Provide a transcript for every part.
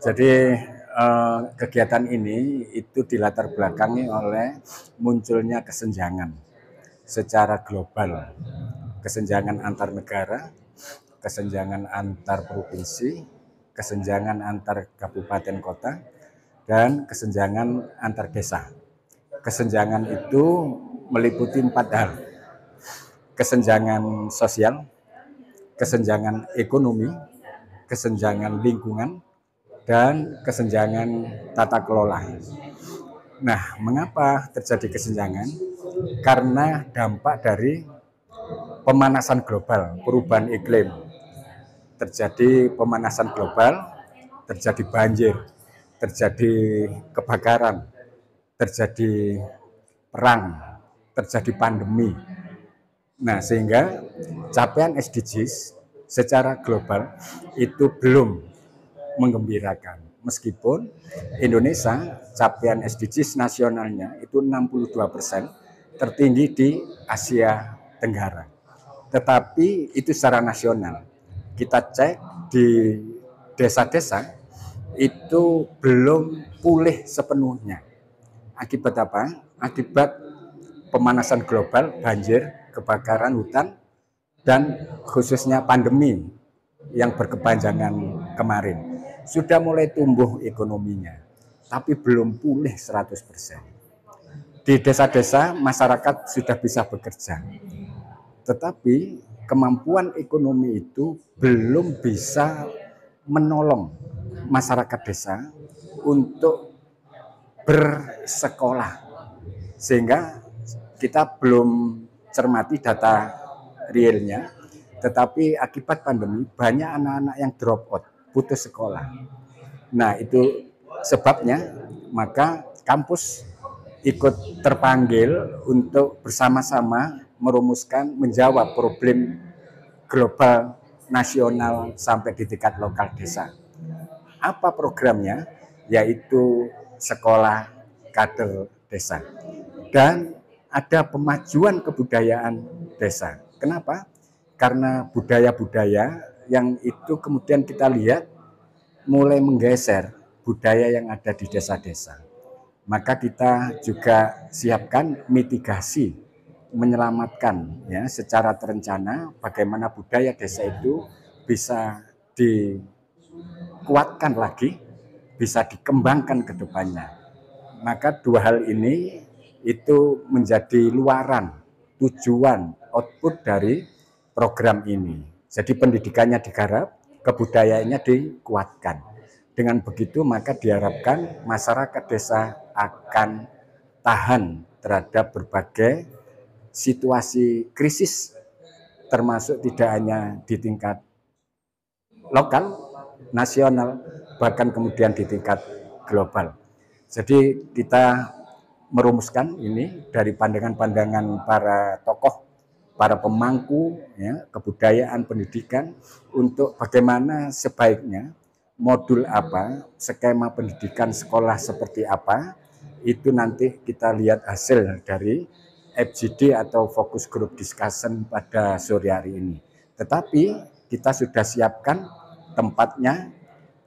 Jadi kegiatan ini itu dilatar belakangi oleh munculnya kesenjangan secara global, kesenjangan antar negara, kesenjangan antar provinsi, kesenjangan antar kabupaten kota, dan kesenjangan antar desa. Kesenjangan itu meliputi 4 hal: kesenjangan sosial, kesenjangan ekonomi, kesenjangan lingkungan, dan kesenjangan tata kelola. Nah, mengapa terjadi kesenjangan? Karena dampak dari pemanasan global, perubahan iklim. Terjadi pemanasan global, terjadi banjir, terjadi kebakaran, terjadi perang, terjadi pandemi. Nah, sehingga capaian SDGs secara global itu belum menggembirakan. Meskipun Indonesia capaian SDGs nasionalnya itu 62%, tertinggi di Asia Tenggara. Tetapi itu secara nasional. Kita cek di desa-desa itu belum pulih sepenuhnya. Akibat apa? Akibat pemanasan global, banjir, kebakaran hutan, dan khususnya pandemi yang berkepanjangan kemarin. Sudah mulai tumbuh ekonominya, tapi belum pulih 100%. Di desa-desa masyarakat sudah bisa bekerja, tetapi kemampuan ekonomi itu belum bisa menolong masyarakat desa untuk bersekolah. Sehingga kita belum cermati data realnya, tetapi akibat pandemi banyak anak-anak yang drop out, putus sekolah. Nah, itu sebabnya maka kampus ikut terpanggil untuk bersama-sama merumuskan, menjawab problem global, nasional, sampai di tingkat lokal desa. Apa programnya? Yaitu sekolah kader desa. Dan ada pemajuan kebudayaan desa. Kenapa? Karena budaya-budaya yang itu kemudian kita lihat mulai menggeser budaya yang ada di desa-desa. Maka kita juga siapkan mitigasi, menyelamatkan ya secara terencana bagaimana budaya desa itu bisa dikuatkan lagi, bisa dikembangkan ke depannya. Maka dua hal ini itu menjadi luaran, tujuan, output dari program ini. Jadi pendidikannya digarap, kebudayaannya dikuatkan. Dengan begitu maka diharapkan masyarakat desa akan tahan terhadap berbagai situasi krisis, termasuk tidak hanya di tingkat lokal, nasional, bahkan kemudian di tingkat global. Jadi kita merumuskan ini dari pandangan-pandangan para tokoh, para pemangku ya, kebudayaan pendidikan, untuk bagaimana sebaiknya modul apa, skema pendidikan sekolah seperti apa, itu nanti kita lihat hasil dari FGD atau Focus Group Discussion pada sore hari ini. Tetapi kita sudah siapkan tempatnya,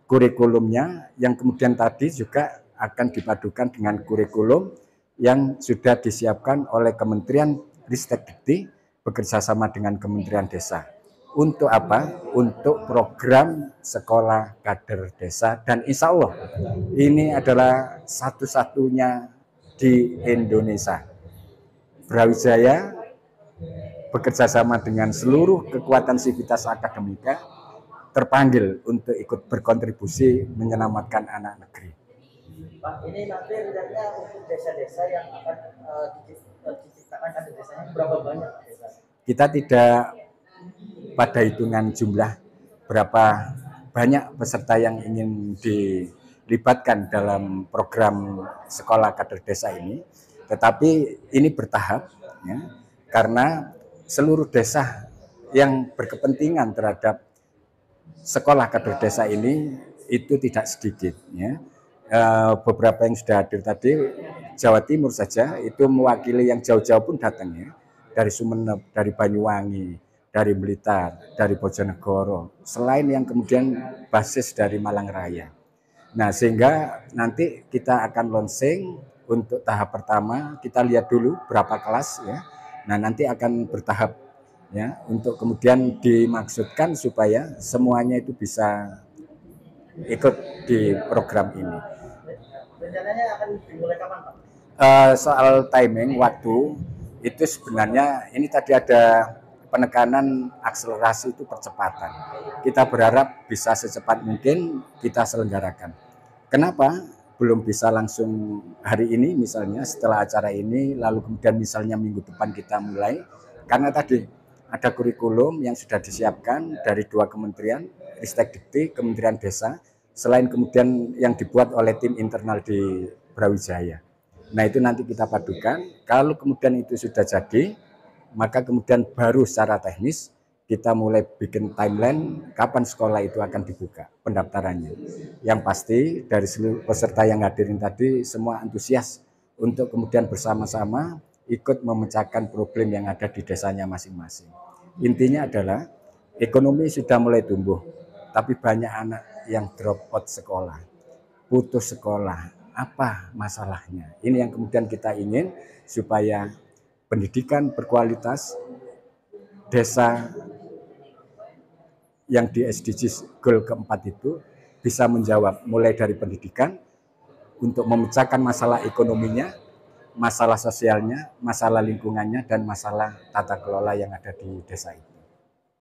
kurikulumnya, yang kemudian tadi juga akan dipadukan dengan kurikulum yang sudah disiapkan oleh Kementerian Ristekdikti bekerjasama dengan Kementerian Desa. Untuk apa? Untuk program sekolah kader desa, dan insya Allah ini adalah satu-satunya di Indonesia. Brawijaya bekerjasama dengan seluruh kekuatan sivitas akademika terpanggil untuk ikut berkontribusi menyelamatkan anak negeri. Pak, ini nanti rencananya untuk desa-desa yang akan diciptakan kader desanya berapa banyak desa? Kita tidak pada hitungan jumlah berapa banyak peserta yang ingin dilibatkan dalam program sekolah kader desa ini, tetapi ini bertahap ya, karena seluruh desa yang berkepentingan terhadap sekolah kader desa ini itu tidak sedikit ya. Beberapa yang sudah hadir tadi, Jawa Timur saja itu mewakili yang jauh-jauh pun datang ya, dari Sumeneb, dari Banyuwangi, dari Blitar, dari Bojonegoro, selain yang kemudian basis dari Malang Raya. Nah, sehingga nanti kita akan launching untuk tahap pertama, kita lihat dulu berapa kelas ya. Nah, nanti akan bertahap ya untuk kemudian dimaksudkan supaya semuanya itu bisa ikut di program ini. Rencananya akan dimulai kapan, Pak? Soal timing waktu itu sebenarnya ini tadi ada penekanan akselerasi itu percepatan. Kita berharap bisa secepat mungkin kita selenggarakan. Kenapa belum bisa langsung hari ini misalnya setelah acara ini lalu kemudian misalnya minggu depan kita mulai? Karena tadi ada kurikulum yang sudah disiapkan dari dua kementerian, Ristek-Dikti, Kementerian Desa, selain kemudian yang dibuat oleh tim internal di Brawijaya. Nah, itu nanti kita padukan. Kalau kemudian itu sudah jadi, maka kemudian baru secara teknis kita mulai bikin timeline kapan sekolah itu akan dibuka pendaftarannya. Yang pasti dari seluruh peserta yang hadirin tadi semua antusias untuk kemudian bersama-sama ikut memecahkan problem yang ada di desanya masing-masing. Intinya adalah ekonomi sudah mulai tumbuh, tapi banyak anak yang drop out sekolah, putus sekolah. Apa masalahnya? Ini yang kemudian kita ingin supaya pendidikan berkualitas, desa yang di SDGs Goal keempat itu bisa menjawab mulai dari pendidikan untuk memecahkan masalah ekonominya, masalah sosialnya, masalah lingkungannya, dan masalah tata kelola yang ada di desa itu.